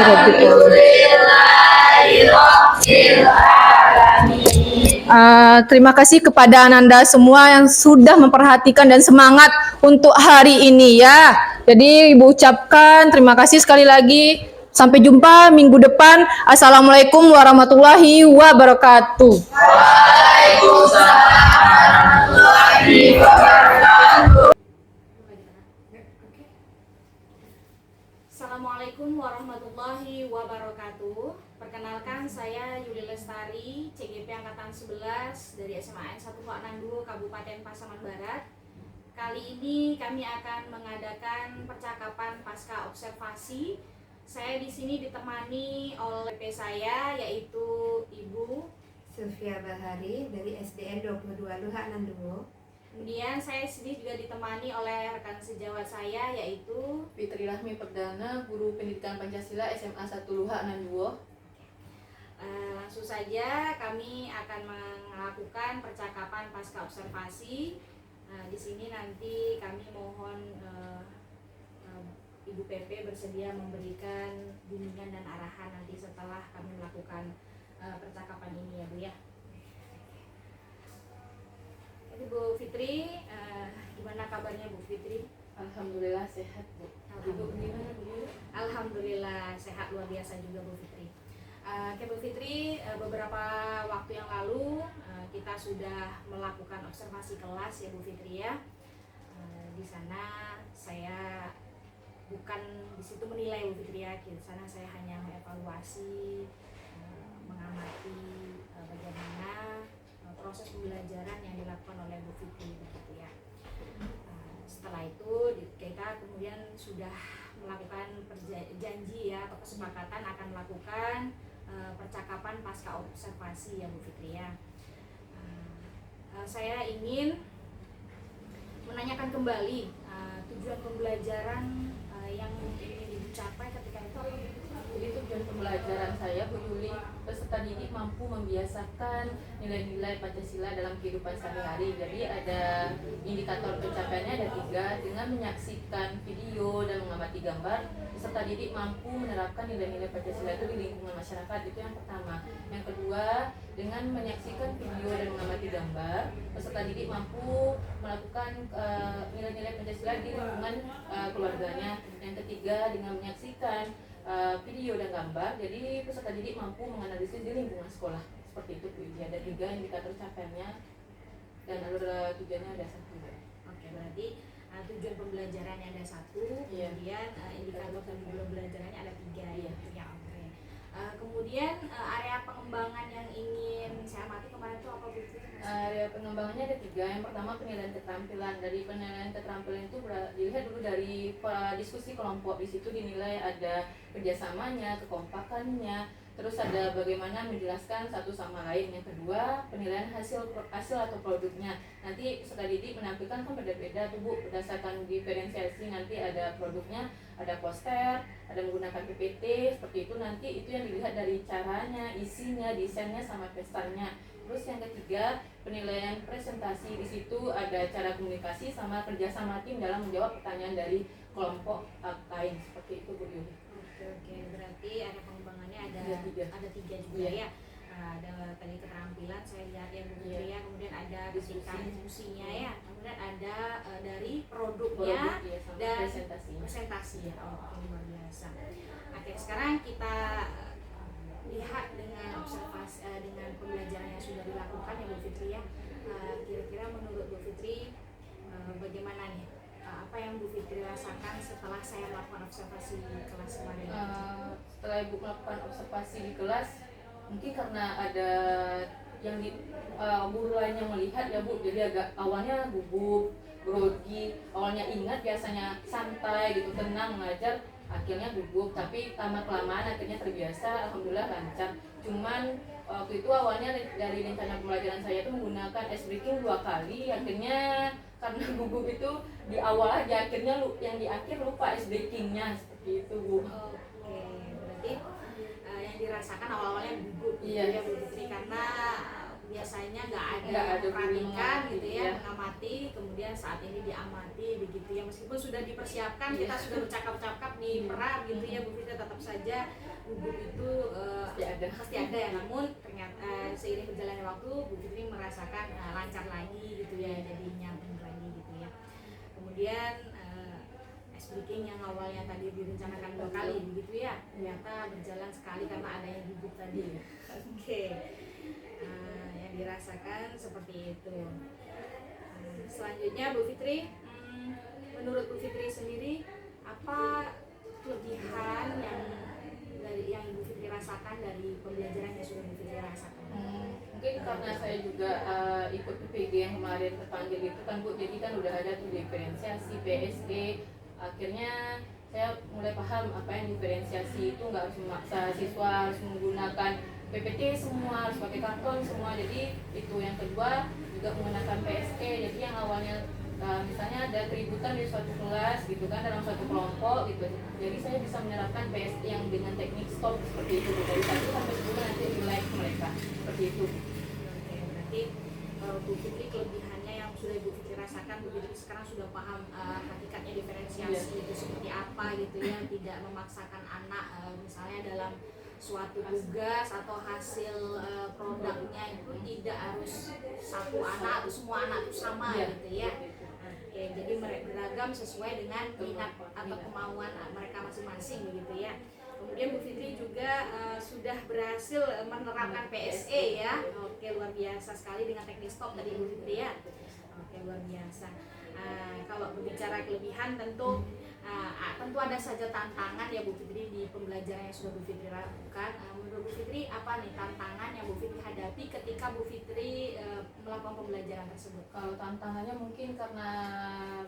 terima kasih kepada Ananda semua yang sudah memperhatikan dan semangat untuk hari ini ya. Jadi Ibu ucapkan terima kasih sekali lagi Sampai jumpa minggu depan. Assalamualaikum warahmatullahi wabarakatuh. Assalamualaikum warahmatullahi wabarakatuh. Perkenalkan, saya Yuli Lestari, CGP Angkatan 11 dari SMA 162 Kabupaten Pasaman Barat. Kali ini kami akan mengadakan percakapan pasca observasi. Saya di sini ditemani oleh PP saya, yaitu Ibu Sylvia Bahari dari SDN 22 Luhak Nanduo. Kemudian saya sendiri juga ditemani oleh rekan sejawat saya, yaitu Fitri Rahmi Perdana, Guru Pendidikan Pancasila SMA 1 Luhak Nanduo. Langsung saja kami akan melakukan percakapan pasca observasi. Di sini nanti kami mohon Ibu PP bersedia memberikan bimbingan dan arahan nanti setelah kami melakukan percakapan ini, ya Bu ya. Jadi Bu Fitri, gimana kabarnya Bu Fitri? Alhamdulillah sehat, Bu. Ibu gimana, Bu? Alhamdulillah sehat, luar biasa juga Bu Fitri. Oke Bu Fitri, beberapa waktu yang lalu kita sudah melakukan observasi kelas ya Bu Fitri ya. Di sana saya bukan di situ menilai Bu Fitri ya, di sana saya hanya mengevaluasi, mengamati bagaimana proses pembelajaran yang dilakukan oleh Bu Fitri begitu ya. Setelah itu kita kemudian sudah melakukan janji ya atau kesepakatan akan melakukan percakapan pasca observasi ya Bu Fitri ya. Saya ingin menanyakan kembali tujuan pembelajaran yang ingin dicapai ketika itu apa? Jadi tujuan pembelajaran saya, Bu Yuli, peserta didik mampu membiasakan nilai-nilai Pancasila dalam kehidupan sehari-hari. Jadi ada indikator pencapaiannya ada 3. Dengan menyaksikan video dan mengamati gambar, peserta didik mampu menerapkan nilai-nilai Pancasila itu di lingkungan masyarakat. Itu yang pertama. Yang kedua, dengan menyaksikan video dan mengamati gambar, peserta didik mampu melakukan nilai-nilai Pancasila di lingkungan keluarganya. Yang ketiga, dengan menyaksikan video dan gambar, jadi peserta didik mampu menganalisis di lingkungan sekolah. Seperti itu Bu. Ada 3 indikator capaiannya dan alur tujuannya ada 1. Oke, berarti tujuan pembelajarannya ada 1, Iya. kemudian indikator pembelajarannya ada 3 Iya. ya. Oke. Kemudian area pengembangan yang ingin saya amati kemarin itu apa Bu? Area pengembangannya ada 3. Yang pertama penilaian keterampilan. Dari penilaian keterampilan itu dilihat dulu dari diskusi kelompok. Di situ dinilai ada kerjasamanya, kekompakannya, terus ada bagaimana menjelaskan satu sama lain. Yang kedua penilaian hasil atau produknya. Nanti peserta didik menampilkan kan beda-beda tuh Bu, berdasarkan diferensiasi. Nanti ada produknya, ada poster, ada menggunakan PPT, seperti itu. Nanti itu yang dilihat dari caranya, isinya, desainnya, sama pesannya. Terus yang ketiga penilaian presentasi. Di situ ada cara komunikasi sama kerjasama tim dalam menjawab pertanyaan dari kelompok lain. Seperti itu Bu Yuli. Oke, berarti ada pengembangannya ada Ada 3. ada 3 juga Iya. ya. Ada tadi keterampilan saya lihat ya Bu Fitri ya, kemudian ada tingkat diskusinya ya, kemudian ada dari produknya Produk, ya, sama dan presentasinya. presentasi ya. Oke, luar biasa. Oke, sekarang kita lihat dengan observasi dengan pembelajaran yang sudah dilakukan ya Bu Fitri ya. Kira-kira menurut Bu Fitri bagaimana nih? Apa yang Bu Fitri rasakan setelah saya melakukan observasi di kelas kemarin? Setelah Ibu melakukan observasi di kelas, mungkin karena ada yang guru lain yang melihat ya Bu, jadi agak awalnya gugup, grogi, awalnya ingat biasanya santai gitu, tenang mengajar, akhirnya gugup, tapi lama-kelamaan akhirnya terbiasa, alhamdulillah lancar. Cuman waktu itu awalnya dari rencana pembelajaran saya itu menggunakan ice breaking 2 kali, akhirnya karena gugup itu di awal aja, akhirnya yang di akhir lupa ice breakingnya, seperti itu Bu. Oke, berarti yang dirasakan awal-awalnya gugup Iya. ya Bu Fitri, karena biasanya nggak ada Nggak ada perhatikan guru gitu ya, iya. mengamati, kemudian saat ini diamati begitu ya, meskipun sudah dipersiapkan, Iya. kita sudah bercakap-cakap di peran gitu ya Bu Fitri, tetap saja gugup itu pasti ada ya, namun ternyata seiring berjalannya waktu Bu Fitri merasakan lancar lagi gitu ya, jadi nyambung lagi gitu ya. Kemudian breaking yang awalnya tadi direncanakan 2 kali begitu ya, ternyata berjalan sekali karena adanya gugup tadi. Oke. Yang dirasakan seperti itu. Selanjutnya Bu Fitri, menurut Bu Fitri sendiri apa kelebihan yang Bu Fitri rasakan dari pembelajaran yang sudah Bu Fitri rasakan? Mungkin karena saya juga ikut PPG yang kemarin terpanggil itu kan Bu, jadi kan udah ada tuh diferensiasi PSG. Akhirnya saya mulai paham apa yang diferensiasi itu nggak harus memaksa siswa harus menggunakan PPT semua, harus pakai karton semua. Jadi itu yang kedua juga menggunakan PSG. Jadi yang awalnya misalnya ada keributan di suatu kelas gitu kan dalam suatu kelompok gitu, jadi saya bisa menerapkan PSG yang dengan teknik stop seperti itu dari 1 sampai 10 nanti nilai mereka seperti itu. Oke, berarti Bu Fitri kelebihannya yang sudah Bu Fitri rasakan, Bu Fitri sekarang sudah paham hakikatnya diferensiasi itu seperti apa gitu ya, tidak memaksakan anak misalnya dalam suatu tugas atau hasil produknya itu tidak harus satu anak atau semua anak itu sama gitu ya. Oke, jadi mereka beragam sesuai dengan minat atau kemauan mereka masing-masing begitu ya. Kemudian Bu Fitri juga sudah berhasil menerapkan PSE ya. Oke, luar biasa sekali dengan teknik stop tadi Bu Fitri ya. Oke, luar biasa. Kalau berbicara kelebihan tentu ada saja tantangan ya Bu Fitri di pembelajaran yang sudah Bu Fitri lakukan. Menurut Bu Fitri apa nih tantangan yang Bu Fitri hadapi ketika Bu Fitri melakukan pembelajaran tersebut? Kalau tantangannya mungkin karena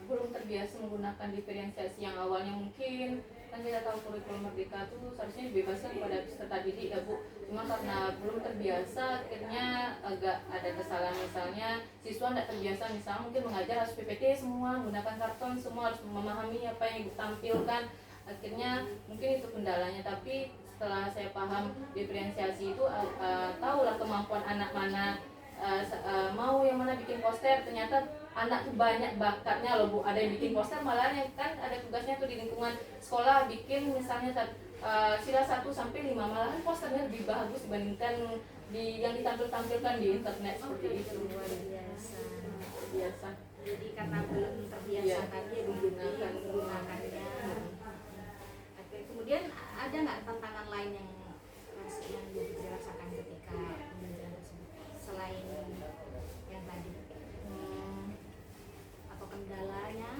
belum terbiasa menggunakan diferensiasi yang awalnya mungkin kan kita tahu kurikulum Merdeka itu seharusnya dibebaskan kepada peserta didik ya Bu. Cuma karena belum terbiasa akhirnya agak ada kesalahan, misalnya siswa tidak terbiasa misalnya mungkin mengajar harus PPT semua, menggunakan karton semua, harus memahami apa yang ditampilkan. Akhirnya mungkin itu kendalanya, tapi setelah saya paham diferensiasi itu tahulah kemampuan anak mana mau yang mana bikin poster. Ternyata anak tuh banyak bakatnya loh Bu, ada yang bikin poster malah yang kan ada tugasnya tuh di lingkungan sekolah bikin misalnya sila 1 sampai 5, malahan posternya lebih bagus dibandingkan yang ditampilkan di internet seperti itu. Luar biasa. Biasa. Jadi karena belum terbiasa tadi menggunakannya. Oke, kemudian ada nggak tantangan lain yang Bu Fitri rasakan ketika pembelajaran tersebut selain yang tadi? Atau kendalanya?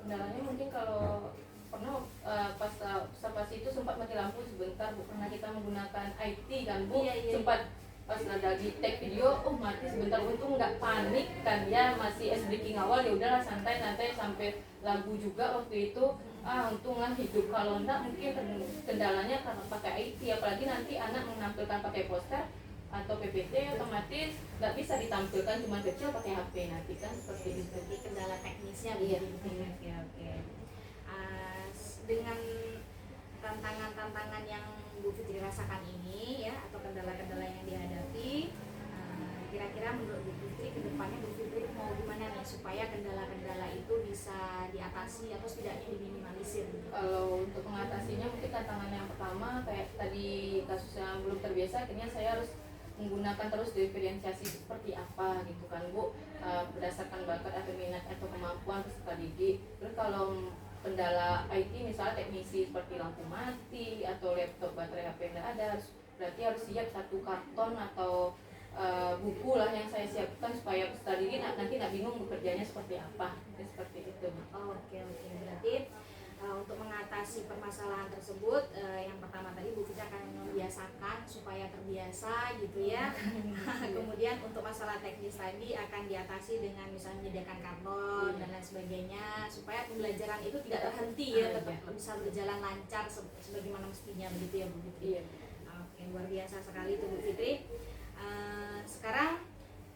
Kendalanya mungkin kalau pernah pas observasi itu sempat mati lampu sebentar Bu, karena kita menggunakan IT kan Bu. Sempat pas ada di tag video, mati sebentar, untung nggak panik kan ya, masih breaking awal, ya udahlah santai sampai lagu juga waktu itu. Untung lah hidup, kalau enggak mungkin kendalanya karena pakai IT, apalagi nanti anak menampilkan pakai poster atau PPT otomatis nggak bisa ditampilkan, cuma kecil pakai HP nanti kan seperti itu. Jadi kendala teknisnya Oke. Dengan tantangan-tantangan yang Bu Fitri rasakan ini ya, atau kendala-kendala yang dihadapi, kira-kira menurut Bu Fitri ke depannya Bu Fitri mau gimana nih supaya kendala-kendala itu bisa diatasi atau setidaknya diminimalisir? Kalau untuk mengatasinya mungkin tantangan yang pertama kayak tadi kasus yang belum terbiasa, akhirnya saya harus menggunakan terus diferensiasi seperti apa gitu kan Bu, berdasarkan bakat atau minat atau kemampuan peserta didik. Terus kalau kendala IT misalnya teknisi seperti lampu mati atau laptop baterai HP tidak ada, berarti harus siap satu karton atau buku lah yang saya siapkan supaya peserta didik nanti nggak bingung bekerjanya seperti apa. Seperti itu. Oke. Berarti untuk mengatasi permasalahan tersebut, yang pertama tadi Bu Fitri akan membiasakan supaya terbiasa gitu ya. Kemudian untuk masalah teknis tadi akan diatasi dengan misalnya menyediakan karton dan lain sebagainya, supaya pembelajaran itu tidak terhenti ya, tetap bisa berjalan lancar sebagaimana mestinya begitu ya Bu Fitri. Oke, luar biasa sekali itu Bu Fitri. Sekarang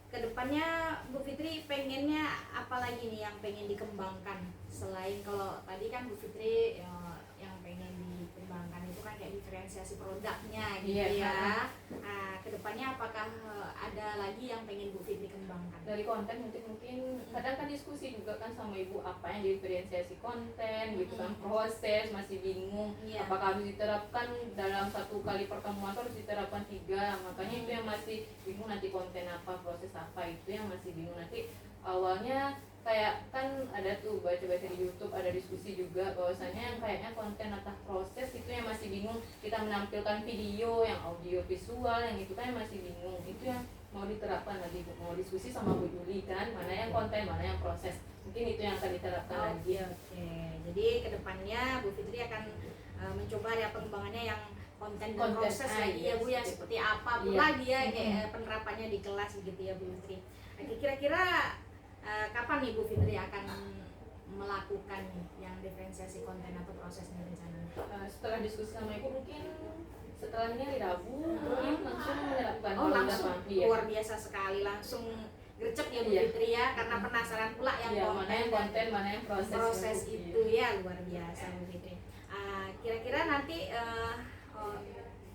kedepannya Bu Fitri pengennya apa lagi nih yang pengen dikembangkan, selain kalau tadi kan Bu Fitri yang pengen dikembangkan itu kan kayak diferensiasi produknya gitu ya. Kedepannya apakah ada lagi yang pengen Bu Fitri kembangkan? Dari konten mungkin kadang kan diskusi juga kan sama Ibu apa yang diferensiasi konten gitu kan, proses masih bingung apakah harus diterapkan dalam 1 kali pertemuan atau harus diterapkan 3, makanya itu yang masih bingung, nanti konten apa, proses apa, itu yang masih bingung. Nanti awalnya kayak kan ada tuh baca-baca di YouTube, ada diskusi juga bahwasanya yang kayaknya konten atau proses itu yang masih bingung, kita menampilkan video yang audio visual yang itu kan masih bingung, itu yang mau diterapkan lagi Bu. Mau diskusi sama Bu Yuli kan, mana yang konten, mana yang proses, mungkin itu yang akan diterapkan lagi. Oke. Jadi kedepannya Bu Fitri akan mencoba ya pengembangannya yang konten dan Konten, proses lagi ya Bu, yang iya. seperti apa Bu Iya. lagi ya kayak penerapannya di kelas gitu ya Bu Fitri. Oke, kira-kira kapan nih Bu Fitri akan melakukan nih yang diferensiasi konten atau prosesnya rencananya? Setelah diskusi sama Ibu mungkin setelahnya hari Rabu mungkin langsung menerapkan. Oh, kalau udah langsung paham. Iya. luar biasa sekali, langsung gercep ya Bu Iya. Fitri ya, karena penasaran pula yang Iya, mana yang dan konten, mana yang proses. itu ya, luar biasa Bu Fitri. Kira-kira nanti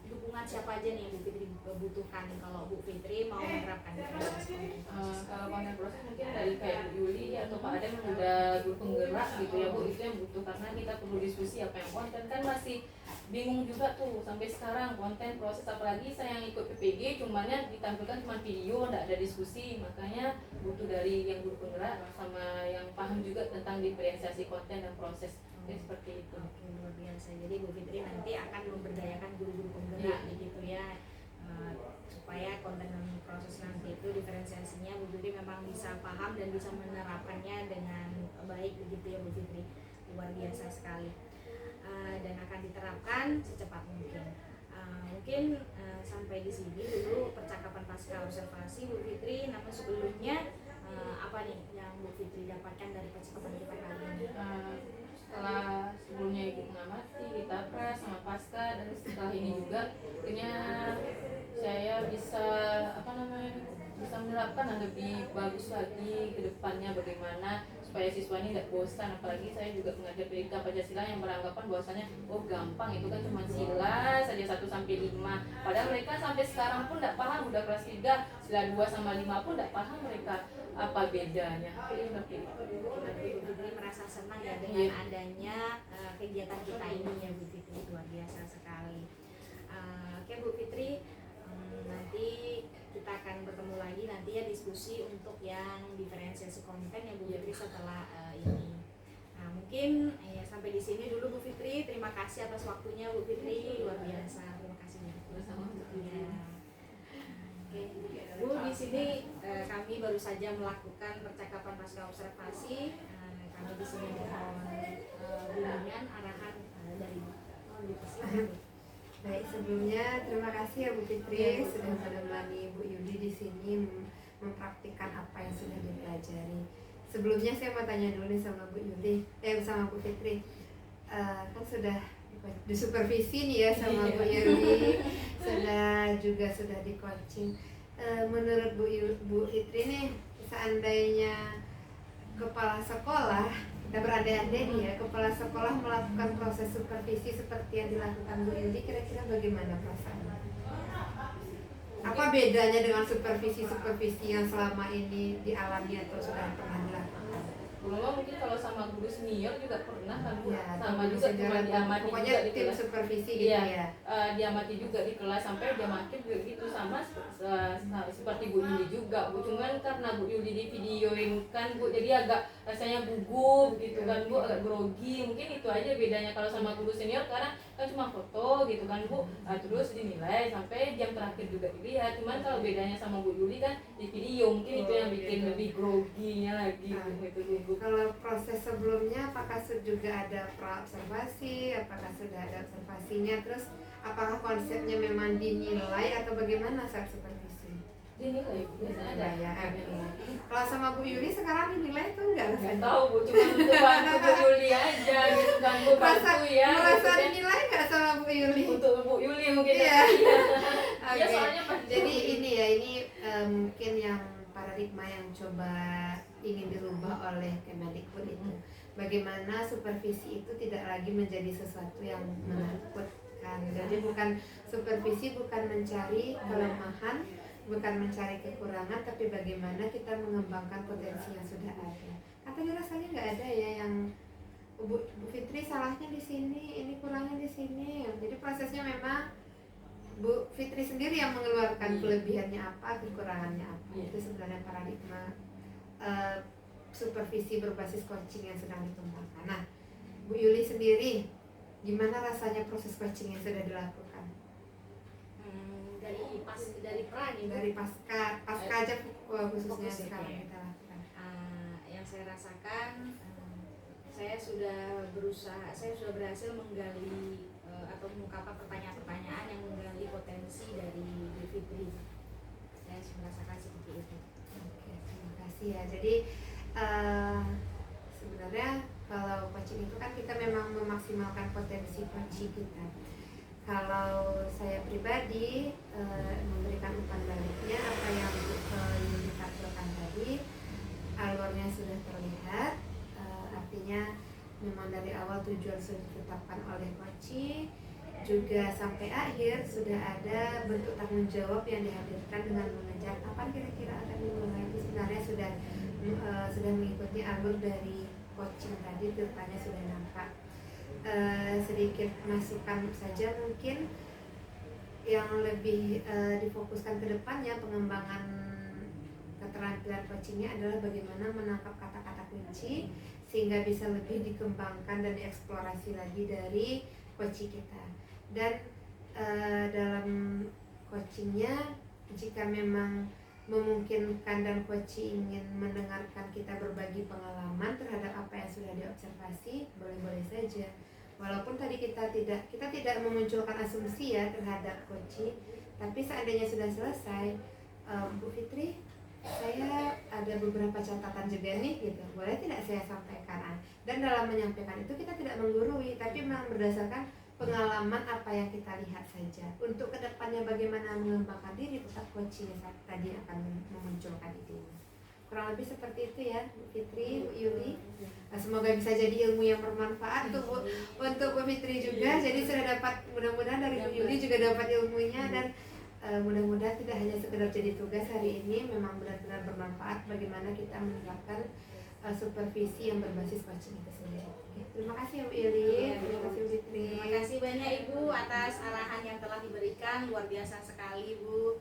dukungan siapa aja nih Bu Fitri butuhkan kalau Bu Fitri mau menerapkan diferensiasi konten? Kalau konten proses mungkin dari kayak Bu Yuli atau Pak Adem yang udah guru penggerak gitu ya Bu, itu yang butuh, karena kita perlu diskusi apa yang konten, kan masih bingung juga tuh sampai sekarang konten proses, apalagi saya yang ikut PPG cumannya ditampilkan cuma video, nggak ada diskusi, makanya butuh dari yang guru penggerak sama yang paham juga tentang diferensiasi konten dan proses. Ya, seperti itu. Oke, luar biasa. Jadi Bu Fitri nanti akan memberdayakan guru-guru penggerak begitu ya, supaya konten dan proses nanti itu diferensiasinya Bu Fitri memang bisa paham dan bisa menerapkannya dengan baik begitu ya Bu Fitri. Luar biasa sekali. Dan akan diterapkan secepat mungkin. Mungkin sampai di sini dulu percakapan pasca observasi Bu Fitri. Namun sebelumnya apa nih yang Bu Fitri dapatkan dari percakapan kita kali ini? Setelah sebelumnya Ibu mengamati, kita pras sama pasca, dan setelah ini juga akhirnya saya bisa bisa menerapkan yang lebih bagus lagi ke depannya, bagaimana supaya siswa ini tidak bosan. Apalagi saya juga mengajar pendidikan Pancasila yang beranggapan bahwasanya oh gampang, itu kan cuma sila saja 1 sampai 5. Padahal mereka sampai sekarang pun tidak paham, udah kelas 3 sila 2 sama 5 pun tidak paham mereka apa bedanya. Jadi seperti itu. Nanti Bu Fitri merasa senang ya dengan adanya kegiatan kita ini ya Bu Fitri, luar biasa sekali. Oke Bu Fitri, nanti kita akan bertemu lagi nanti ya diskusi untuk yang diferensiasi konten ya Bu Fitri setelah ini. Nah mungkin sampai di sini dulu Bu Fitri. Terima kasih atas waktunya Bu Fitri, luar biasa. Terima kasih. Ya. Oke, Bu, di sini kami baru saja melakukan percakapan pasca observasi. Kami di sini mohon bimbingan arahan dari Bu. Baik, sebelumnya terima kasih ya Bu Fitri sudah menemani Bu Yudi di sini mempraktikkan apa yang sudah dipelajari. Sebelumnya saya mau tanya dulu nih sama Bu Yudi, sama Bu Fitri, kan sudah disupervisi nih ya sama Bu Yudi, sudah di coaching. Menurut Bu Fitri nih, seandainya kepala sekolah, kita berandai-andai nih ya, kepala sekolah melakukan proses supervisi seperti yang dilakukan Bu Yudi, kira-kira bagaimana perasaannya? Apa bedanya dengan supervisi yang selama ini dialami atau sudah pernah dilakukan? Belum, mungkin kalau sama guru senior juga pernah kan Bu, Ya, sama juga cuma diamati pokoknya juga di tim kelas. supervisi gitu ya. Diamati juga di kelas sampai jam akhir juga gitu, sama seperti Bu Yuli juga Bu, cuman karena Bu Yuli di videoin kan Bu, jadi agak rasanya gugup gitu kan Bu, agak grogi, mungkin itu aja bedanya. Kalau sama guru senior karena kan cuma foto gitu kan Bu, terus dinilai sampai jam terakhir juga dilihat. Cuman kalau bedanya sama Bu Yuli kan di video, mungkin itu yang bikin lebih groginya lagi gitu gugup. Kalau proses sebelumnya apakah juga ada pra-observasi, apakah sudah ada observasinya, terus apakah konsepnya memang dinilai atau bagaimana saat supervisi? Dinilai biasanya ada ya. Kalau sama Bu Yuli sekarang dinilai tuh enggak nggak tahu Bu, cuma untuk bantu Bu Yuli aja gitu kan Bu, bantu ya merasa gitu, dinilai nggak sama Bu Yuli? untuk Bu Yuli mungkin Iya. ya soalnya pasti. Jadi ini mungkin yang paradigma yang coba ingin dirubah oleh Kemendikbud itu, bagaimana supervisi itu tidak lagi menjadi sesuatu yang menakutkan. Jadi bukan supervisi, bukan mencari kelemahan, bukan mencari kekurangan, tapi bagaimana kita mengembangkan potensi yang sudah ada. Katanya rasanya nggak ada ya yang Bu Fitri salahnya di sini, ini kurangnya di sini. Jadi prosesnya memang Bu Fitri sendiri yang mengeluarkan kelebihannya apa, kekurangannya apa. Itu sebenarnya paradigma supervisi berbasis coaching yang sedang dikembangkan. Nah, Bu Yuli sendiri, gimana rasanya proses coaching yang sudah dilakukan? Dari peran ini Dari pasca aja khususnya Fokus ya, sekarang ya. kita lakukan. Yang saya rasakan, saya sudah berhasil menggali atau mengungkapkan pertanyaan-pertanyaan yang menggali potensi dari Bu Fitri. Saya merasakan seperti itu. Oke, terima kasih ya. Jadi sebenarnya kalau coaching itu kan kita memang memaksimalkan potensi coaching kita. Kalau saya pribadi memberikan umpan baliknya apa yang ditampilkan tadi, alurnya sudah terlihat, artinya memang dari awal tujuan sudah ditetapkan oleh coaching, juga sampai akhir sudah ada bentuk tanggung jawab yang dihadirkan dengan mengejar kapan kira-kira akan dimulai. Itu sebenarnya sudah mengikuti alur dari coaching tadi, depannya sudah nampak. Sedikit masukan saja mungkin yang lebih difokuskan ke depannya, pengembangan keterampilan coachingnya adalah bagaimana menangkap kata-kata kunci sehingga bisa lebih dikembangkan dan dieksplorasi lagi dari coaching kita. Dan dalam coachingnya, jika memang memungkinkan dan coaching ingin mendengarkan kita berbagi pengalaman terhadap apa yang sudah diobservasi, boleh-boleh saja. Walaupun tadi kita tidak memunculkan asumsi ya terhadap coaching, tapi seandainya sudah selesai, Bu Fitri, saya ada beberapa catatan juga nih gitu, boleh tidak saya sampaikan? Dan dalam menyampaikan itu kita tidak menggurui, tapi memang berdasarkan pengalaman apa yang kita lihat saja. Untuk kedepannya bagaimana mengembangkan diri, tetap coaching tadi akan memunculkan idenya. Kurang lebih seperti itu ya Bu Fitri, Bu Yuli. Semoga bisa jadi ilmu yang bermanfaat untuk Bu Fitri juga. Jadi sudah dapat, mudah-mudahan dari Bu Yuli juga dapat ilmunya, dan mudah-mudahan tidak hanya sekedar jadi tugas hari ini, memang benar-benar bermanfaat bagaimana kita menerapkan supervisi yang berbasis coaching itu sendiri. Oke, terima kasih ya Bu Yuli, terima kasih Bu Fitri. Terima kasih banyak Ibu atas arahan yang telah diberikan, luar biasa sekali Bu.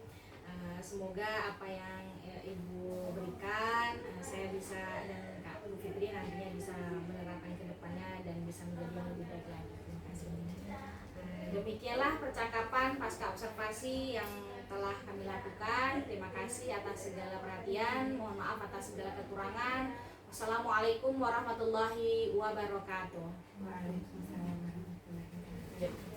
Semoga apa yang Ibu berikan saya bisa, dan Kak Bu Fitri nantinya bisa menerapkan ke depannya dan bisa menjadi yang lebih baik lagi. Terima kasih. Demikianlah percakapan pasca observasi yang telah kami lakukan. Terima kasih atas segala perhatian. Mohon maaf atas segala kekurangan. Wassalamualaikum warahmatullahi wabarakatuh. Waalaikumsalam warahmatullahi wabarakatuh.